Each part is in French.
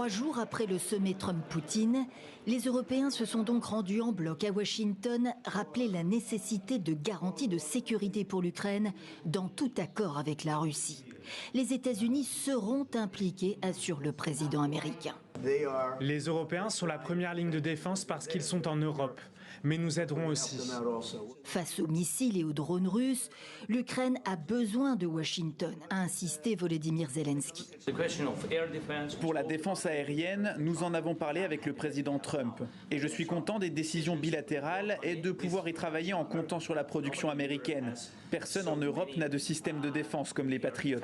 3 jours après le sommet Trump-Poutine, les Européens se sont donc rendus en bloc à Washington, rappeler la nécessité de garanties de sécurité pour l'Ukraine dans tout accord avec la Russie. Les États-Unis seront impliqués, assure le président américain. Les Européens sont la première ligne de défense parce qu'ils sont en Europe, mais nous aiderons aussi. Face aux missiles et aux drones russes, l'Ukraine a besoin de Washington, a insisté Volodymyr Zelensky. Pour la défense aérienne, nous en avons parlé avec le président Trump. Et je suis content des décisions bilatérales et de pouvoir y travailler en comptant sur la production américaine. Personne en Europe n'a de système de défense comme les Patriotes.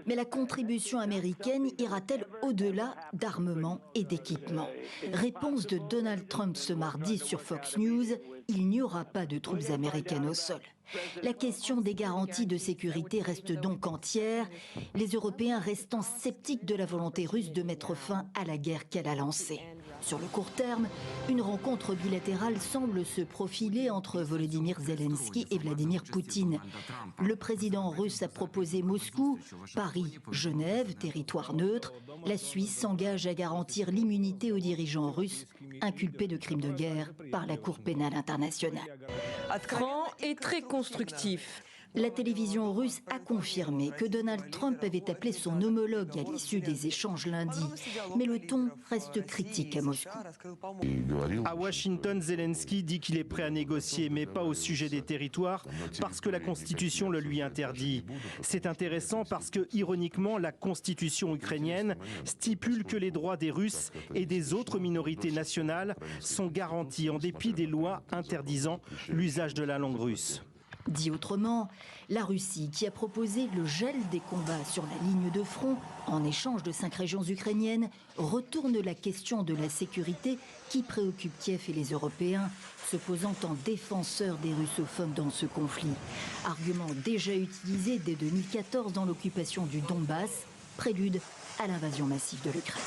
Mais la contribution américaine ira-t-elle au-delà d'armement et d'équipement? Réponse de Donald Trump ce mardi sur Fox News, il n'y aura pas de troupes américaines au sol. La question des garanties de sécurité reste donc entière, les Européens restant sceptiques de la volonté russe de mettre fin à la guerre qu'elle a lancée. Sur le court terme, une rencontre bilatérale semble se profiler entre Volodymyr Zelensky et Vladimir Poutine. Le président russe a proposé Moscou, Paris, Genève, territoire neutre. La Suisse s'engage à garantir l'immunité aux dirigeants russes inculpés de crimes de guerre par la Cour pénale internationale. Franc et très constructif. La télévision russe a confirmé que Donald Trump avait appelé son homologue à l'issue des échanges lundi. Mais le ton reste critique à Moscou. À Washington, Zelensky dit qu'il est prêt à négocier, mais pas au sujet des territoires, parce que la Constitution le lui interdit. C'est intéressant parce que, ironiquement, la Constitution ukrainienne stipule que les droits des Russes et des autres minorités nationales sont garantis en dépit des lois interdisant l'usage de la langue russe. Dit autrement, la Russie, qui a proposé le gel des combats sur la ligne de front en échange de 5 régions ukrainiennes, retourne la question de la sécurité qui préoccupe Kiev et les Européens, se posant en défenseurs des russophones dans ce conflit. Argument déjà utilisé dès 2014 dans l'occupation du Donbass, prélude à l'invasion massive de l'Ukraine.